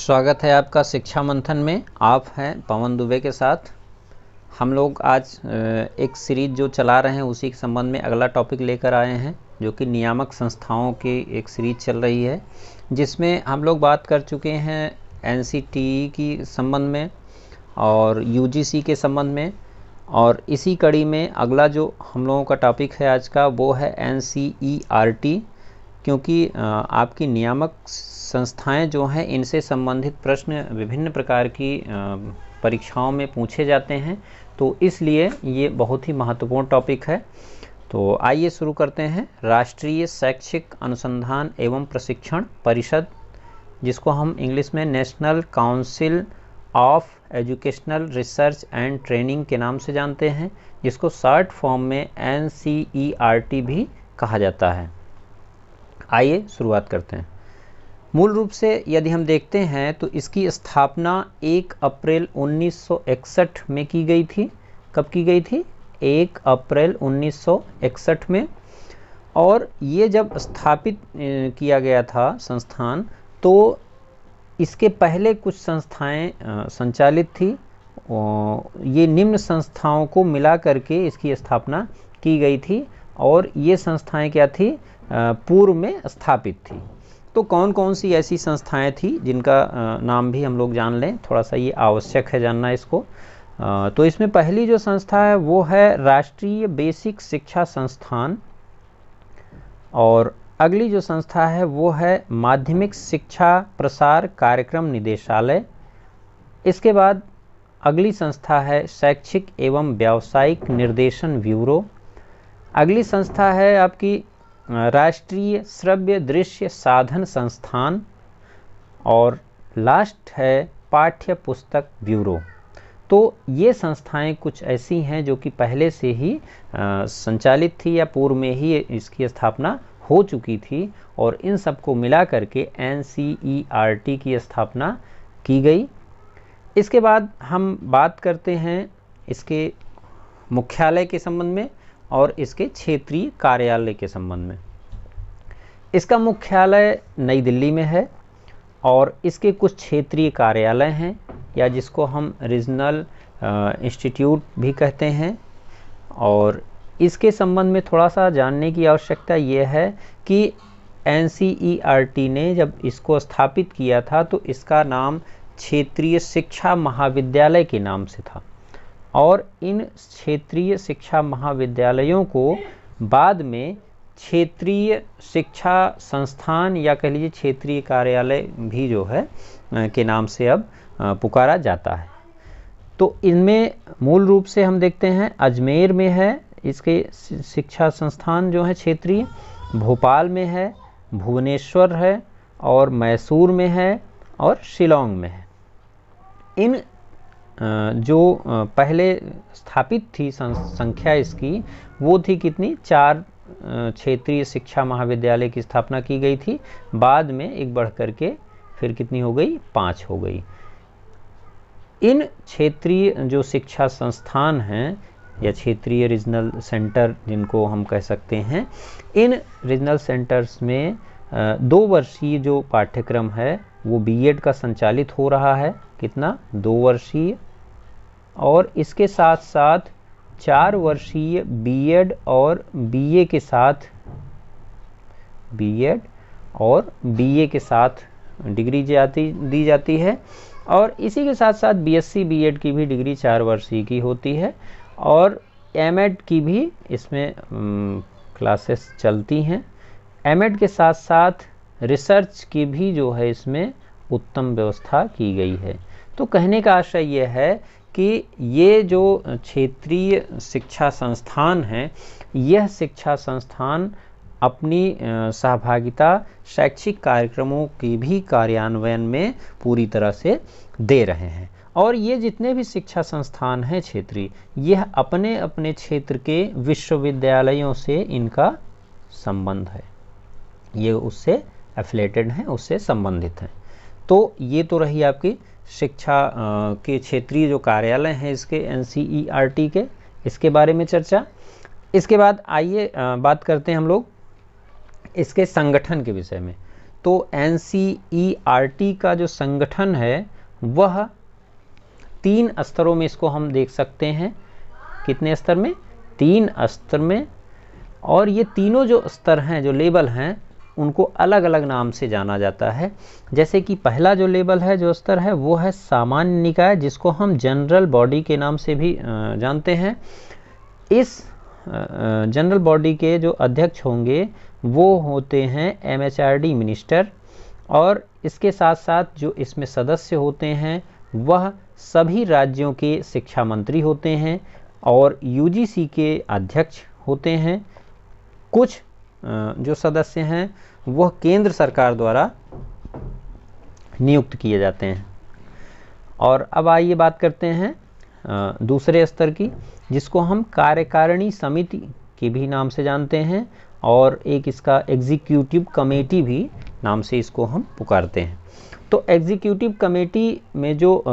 स्वागत है आपका शिक्षा मंथन में। आप हैं पवन दुबे के साथ। हम लोग आज एक सीरीज जो चला रहे हैं उसी के संबंध में अगला टॉपिक लेकर आए हैं, जो कि नियामक संस्थाओं की एक सीरीज चल रही है, जिसमें हम लोग बात कर चुके हैं एनसीटीई की संबंध में और यूजीसी के संबंध में। और इसी कड़ी में अगला जो हम लोगों का टॉपिक है आज का वो है एनसीईआरटी, क्योंकि आपकी नियामक संस्थाएं जो हैं इनसे संबंधित प्रश्न विभिन्न प्रकार की परीक्षाओं में पूछे जाते हैं, तो इसलिए ये बहुत ही महत्वपूर्ण टॉपिक है। तो आइए शुरू करते हैं। राष्ट्रीय शैक्षिक अनुसंधान एवं प्रशिक्षण परिषद, जिसको हम इंग्लिश में national council of educational research and training के नाम से जानते हैं, जिसको शॉर्ट फॉर्म में एनसीईआरटी भी कहा जाता है। आइए शुरुआत करते हैं। मूल रूप से यदि हम देखते हैं तो इसकी स्थापना 1 अप्रैल 1961 में की गई थी। कब की गई थी? 1 अप्रैल 1961 में। और ये जब स्थापित किया गया था संस्थान, तो इसके पहले कुछ संस्थाएं संचालित थी। ये निम्न संस्थाओं को मिला करके इसकी स्थापना की गई थी, और ये संस्थाएं क्या थी? पूर्व में स्थापित थी। तो कौन कौन सी ऐसी संस्थाएं थी जिनका नाम भी हम लोग जान लें, थोड़ा सा ये आवश्यक है जानना इसको। तो इसमें पहली जो संस्था है वो है राष्ट्रीय बेसिक शिक्षा संस्थान, और अगली जो संस्था है वो है माध्यमिक शिक्षा प्रसार कार्यक्रम निदेशालय। इसके बाद अगली संस्था है शैक्षिक एवं व्यावसायिक निर्देशन ब्यूरो। अगली संस्था है आपकी राष्ट्रीय श्रव्य दृश्य साधन संस्थान, और लास्ट है पाठ्य पुस्तक ब्यूरो। तो ये संस्थाएं कुछ ऐसी हैं जो कि पहले से ही संचालित थी या पूर्व में ही इसकी स्थापना हो चुकी थी, और इन सबको मिला करके एनसीईआरटी की स्थापना की गई। इसके बाद हम बात करते हैं इसके मुख्यालय के संबंध में और इसके क्षेत्रीय कार्यालय के संबंध में। इसका मुख्यालय नई दिल्ली में है, और इसके कुछ क्षेत्रीय कार्यालय हैं, या जिसको हम रीजनल इंस्टीट्यूट भी कहते हैं। और इसके संबंध में थोड़ा सा जानने की आवश्यकता ये है कि एनसीईआरटी ने जब इसको स्थापित किया था तो इसका नाम क्षेत्रीय शिक्षा महाविद्यालय के नाम से था, और इन क्षेत्रीय शिक्षा महाविद्यालयों को बाद में क्षेत्रीय शिक्षा संस्थान या कह लीजिए क्षेत्रीय कार्यालय भी जो है के नाम से अब पुकारा जाता है। तो इनमें मूल रूप से हम देखते हैं अजमेर में है इसके शिक्षा संस्थान जो है क्षेत्रीय, भोपाल में है, भुवनेश्वर है, और मैसूर में है, और शिलोंग में है। इन जो पहले स्थापित थी संख्या इसकी, वो थी कितनी? 4 क्षेत्रीय शिक्षा महाविद्यालय की स्थापना की गई थी। बाद में एक बढ़ करके फिर कितनी हो गई? 5 हो गई। इन क्षेत्रीय जो शिक्षा संस्थान हैं या क्षेत्रीय रीजनल सेंटर जिनको हम कह सकते हैं, इन रीजनल सेंटर्स में 2 वर्षीय जो पाठ्यक्रम है वो बीएड का संचालित हो रहा है। कितना? 2 वर्षीय। और इसके साथ साथ 4 वर्षीय बीएड और बीए के साथ डिग्री दी जाती है, और इसी के साथ साथ बीएससी बीएड की भी डिग्री 4 वर्षीय की होती है, और एमएड की भी इसमें क्लासेस चलती हैं। एमएड के साथ साथ रिसर्च की भी जो है इसमें उत्तम व्यवस्था की गई है। तो कहने का आशय यह है कि ये जो क्षेत्रीय शिक्षा संस्थान हैं, यह शिक्षा संस्थान अपनी सहभागिता शैक्षिक कार्यक्रमों की भी कार्यान्वयन में पूरी तरह से दे रहे हैं। और ये जितने भी शिक्षा संस्थान हैं क्षेत्रीय, यह अपने अपने क्षेत्र के विश्वविद्यालयों से इनका संबंध है, ये उससे एफिलेटेड हैं, उससे संबंधित हैं। तो ये तो रही आपकी शिक्षा के क्षेत्रीय जो कार्यालय हैं इसके एनसीईआरटी के, इसके बारे में चर्चा। इसके बाद आइए बात करते हैं हम लोग इसके संगठन के विषय में। तो NCERT का जो संगठन है वह 3 स्तरों में इसको हम देख सकते हैं। कितने स्तर में? 3 स्तर में। और ये तीनों जो स्तर हैं, जो लेवल हैं, उनको अलग अलग नाम से जाना जाता है। जैसे कि पहला जो लेवल है, जो स्तर है, वो है सामान्य निकाय, जिसको हम जनरल बॉडी के नाम से भी जानते हैं। इस जनरल बॉडी के जो अध्यक्ष होंगे वो होते हैं MHRD मिनिस्टर, और इसके साथ साथ जो इसमें सदस्य होते हैं वह सभी राज्यों के शिक्षा मंत्री होते हैं, और UGC के अध्यक्ष होते हैं। कुछ जो सदस्य हैं वह केंद्र सरकार द्वारा नियुक्त किए जाते हैं। और अब आइए बात करते हैं दूसरे स्तर की, जिसको हम कार्यकारिणी समिति के भी नाम से जानते हैं, और एक इसका एग्जीक्यूटिव कमेटी भी नाम से इसको हम पुकारते हैं। तो एग्जीक्यूटिव कमेटी में जो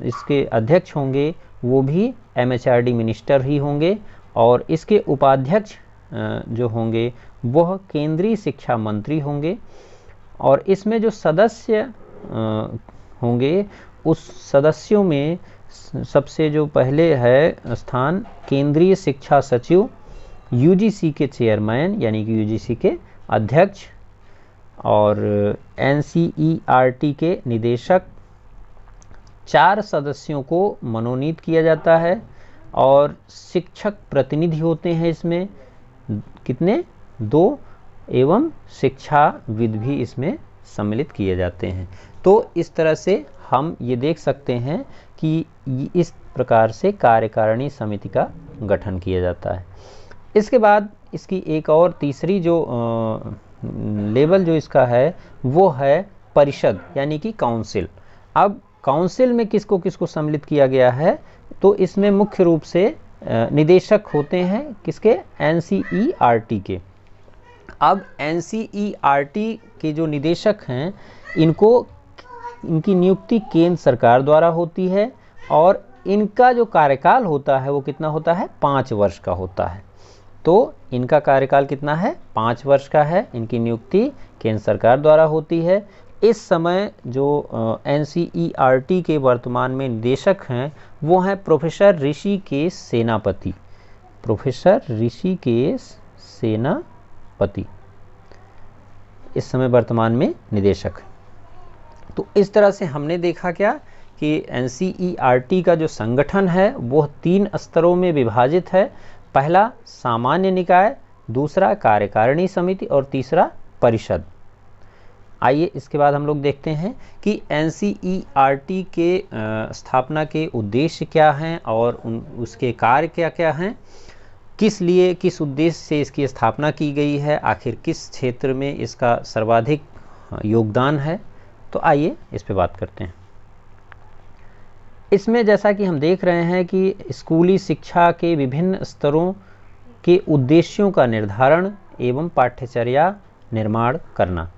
इसके अध्यक्ष होंगे वो भी MHRD मिनिस्टर ही होंगे, और इसके उपाध्यक्ष जो होंगे वह केंद्रीय शिक्षा मंत्री होंगे। और इसमें जो सदस्य होंगे उस सदस्यों में सबसे जो पहले है स्थान केंद्रीय शिक्षा सचिव, UGC के चेयरमैन यानी कि UGC के अध्यक्ष, और NCERT के निदेशक। 4 सदस्यों को मनोनीत किया जाता है, और शिक्षक प्रतिनिधि होते हैं इसमें। कितने? 2, एवं शिक्षाविद भी इसमें सम्मिलित किए जाते हैं। तो इस तरह से हम ये देख सकते हैं कि इस प्रकार से कार्यकारिणी समिति का गठन किया जाता है। इसके बाद इसकी एक और तीसरी जो लेवल जो इसका है वो है परिषद यानी कि काउंसिल। अब काउंसिल में किसको किसको सम्मिलित किया गया है? तो इसमें मुख्य रूप से निदेशक होते हैं किसके? NCERT के। अब NCERT के जो निदेशक हैं इनकी नियुक्ति केंद्र सरकार द्वारा होती है, और इनका जो कार्यकाल होता है वो कितना होता है? 5 वर्ष का होता है। तो इनका कार्यकाल कितना है? 5 वर्ष का है। इनकी नियुक्ति केंद्र सरकार द्वारा होती है। इस समय जो NCERT के वर्तमान में निदेशक हैं वो हैं प्रोफेसर ऋषिकेश सेनापति। प्रोफेसर ऋषिकेश सेनापति इस समय वर्तमान में निदेशक। तो इस तरह से हमने देखा क्या कि NCERT का जो संगठन है वो 3 स्तरों में विभाजित है। पहला सामान्य निकाय, दूसरा कार्यकारिणी समिति, और तीसरा परिषद। आइए इसके बाद हम लोग देखते हैं कि NCERT के स्थापना के उद्देश्य क्या हैं और उसके कार्य क्या क्या हैं, किस लिए, किस उद्देश्य से इसकी स्थापना की गई है, आखिर किस क्षेत्र में इसका सर्वाधिक योगदान है। तो आइए इस पे बात करते हैं। इसमें जैसा कि हम देख रहे हैं कि स्कूली शिक्षा के विभिन्न स्तरों के उद्देश्यों का निर्धारण एवं पाठ्यचर्या निर्माण करना।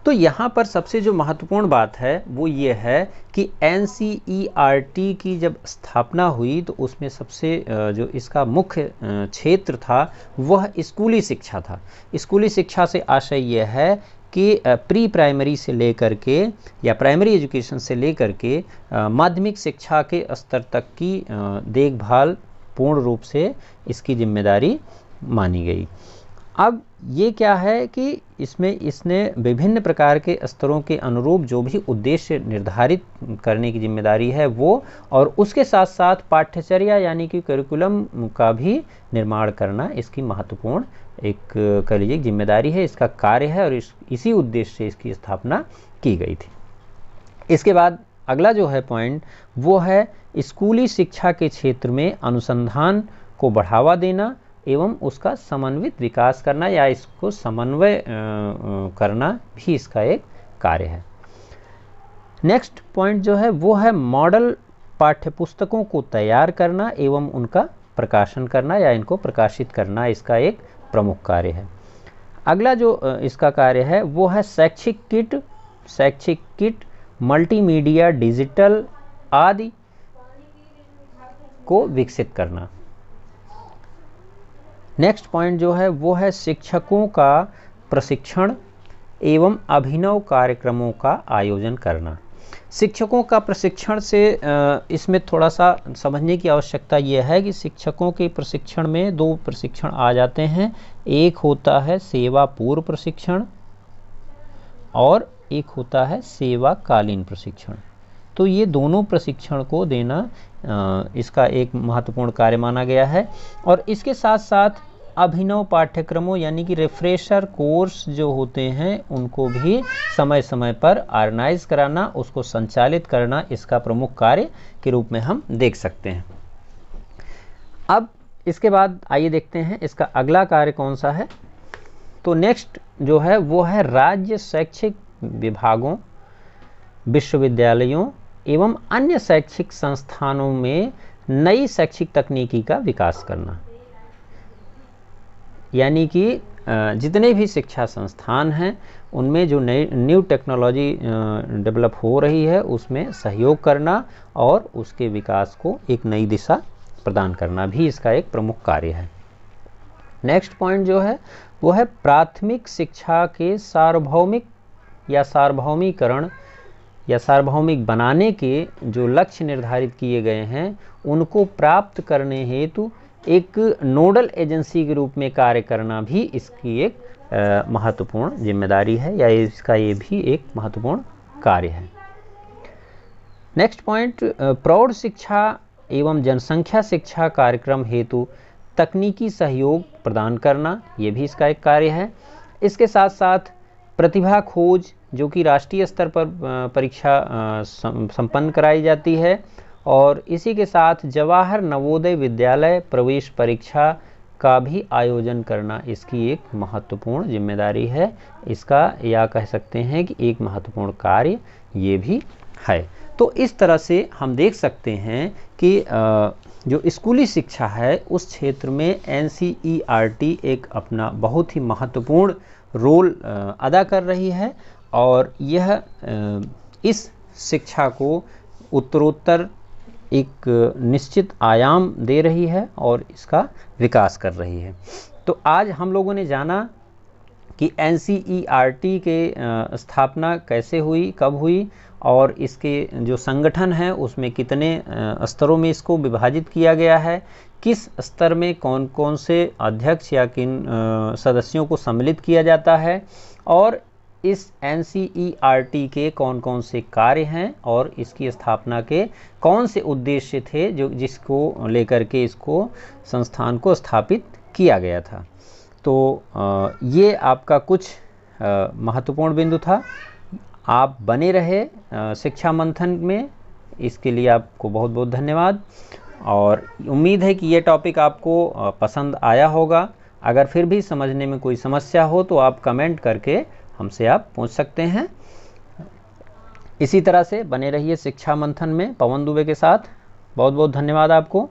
तो यहाँ पर सबसे जो महत्वपूर्ण बात है वो ये है कि NCERT की जब स्थापना हुई तो उसमें सबसे जो इसका मुख्य क्षेत्र था वह स्कूली शिक्षा था। स्कूली शिक्षा से आशय यह है कि प्री प्राइमरी से लेकर के या प्राइमरी एजुकेशन से लेकर के माध्यमिक शिक्षा के स्तर तक की देखभाल पूर्ण रूप से इसकी जिम्मेदारी मानी गई। अब ये क्या है कि इसमें इसने विभिन्न प्रकार के स्तरों के अनुरूप जो भी उद्देश्य निर्धारित करने की जिम्मेदारी है वो, और उसके साथ साथ पाठ्यचर्या यानी कि करिकुलम का भी निर्माण करना इसकी महत्वपूर्ण एक कह लीजिए जिम्मेदारी है, इसका कार्य है, और इसी उद्देश्य से इसकी स्थापना की गई थी। इसके बाद अगला जो है पॉइंट वो है स्कूली शिक्षा के क्षेत्र में अनुसंधान को बढ़ावा देना एवं उसका समन्वित विकास करना या इसको समन्वय करना भी इसका एक कार्य है। नेक्स्ट पॉइंट जो है वो है मॉडल पाठ्यपुस्तकों को तैयार करना एवं उनका प्रकाशन करना या इनको प्रकाशित करना इसका एक प्रमुख कार्य है। अगला जो इसका कार्य है वो है शैक्षिक किट, मल्टीमीडिया, डिजिटल आदि को विकसित करना। नेक्स्ट पॉइंट जो है वो है शिक्षकों का प्रशिक्षण एवं अभिनव कार्यक्रमों का आयोजन करना। शिक्षकों का प्रशिक्षण से इसमें थोड़ा सा समझने की आवश्यकता यह है कि शिक्षकों के प्रशिक्षण में 2 प्रशिक्षण आ जाते हैं। एक होता है सेवा पूर्व प्रशिक्षण और एक होता है सेवाकालीन प्रशिक्षण। तो ये दोनों प्रशिक्षण को देना इसका एक महत्वपूर्ण कार्य माना गया है। और इसके साथ साथ अभिनव पाठ्यक्रमों यानी कि रिफ्रेशर कोर्स जो होते हैं उनको भी समय समय पर ऑर्गेनाइज कराना, उसको संचालित करना इसका प्रमुख कार्य के रूप में हम देख सकते हैं। अब इसके बाद आइए देखते हैं इसका अगला कार्य कौन सा है। तो नेक्स्ट जो है वो है राज्य शैक्षिक विभागों, विश्वविद्यालयों एवं अन्य शैक्षिक संस्थानों में नई शैक्षिक तकनीकी का विकास करना। यानी कि जितने भी शिक्षा संस्थान हैं उनमें जो न्यू टेक्नोलॉजी डेवलप हो रही है उसमें सहयोग करना और उसके विकास को एक नई दिशा प्रदान करना भी इसका एक प्रमुख कार्य है। नेक्स्ट पॉइंट जो है वो है प्राथमिक शिक्षा के सार्वभौमिक या सार्वभौमिकरण या सार्वभौमिक बनाने के जो लक्ष्य निर्धारित किए गए हैं उनको प्राप्त करने हेतु एक नोडल एजेंसी के रूप में कार्य करना भी इसकी एक महत्वपूर्ण जिम्मेदारी है या इसका ये भी एक महत्वपूर्ण कार्य है। नेक्स्ट पॉइंट, प्रौढ़ शिक्षा एवं जनसंख्या शिक्षा कार्यक्रम हेतु तकनीकी सहयोग प्रदान करना, ये भी इसका एक कार्य है। इसके साथ साथ प्रतिभा खोज जो कि राष्ट्रीय स्तर पर परीक्षा संपन्न कराई जाती है और इसी के साथ जवाहर नवोदय विद्यालय प्रवेश परीक्षा का भी आयोजन करना इसकी एक महत्वपूर्ण जिम्मेदारी है। इसका या कह सकते हैं कि एक महत्वपूर्ण कार्य ये भी है। तो इस तरह से हम देख सकते हैं कि जो स्कूली शिक्षा है उस क्षेत्र में NCERT एक अपना बहुत ही महत्वपूर्ण रोल अदा कर रही है और यह इस शिक्षा को उत्तरोत्तर एक निश्चित आयाम दे रही है और इसका विकास कर रही है। तो आज हम लोगों ने जाना कि NCERT के स्थापना कैसे हुई, कब हुई और इसके जो संगठन है उसमें कितने स्तरों में इसको विभाजित किया गया है, किस स्तर में कौन कौन से अध्यक्ष या किन सदस्यों को सम्मिलित किया जाता है और इस NCERT के कौन कौन से कार्य हैं और इसकी स्थापना के कौन से उद्देश्य थे जो जिसको लेकर के इसको संस्थान को स्थापित किया गया था। तो ये आपका कुछ महत्वपूर्ण बिंदु था। आप बने रहे शिक्षा मंथन में, इसके लिए आपको बहुत बहुत धन्यवाद और उम्मीद है कि ये टॉपिक आपको पसंद आया होगा। अगर फिर भी समझने में कोई समस्या हो तो आप कमेंट करके हमसे आप पूछ सकते हैं। इसी तरह से बने रहिए शिक्षा मंथन में पवन दुबे के साथ। बहुत बहुत धन्यवाद आपको।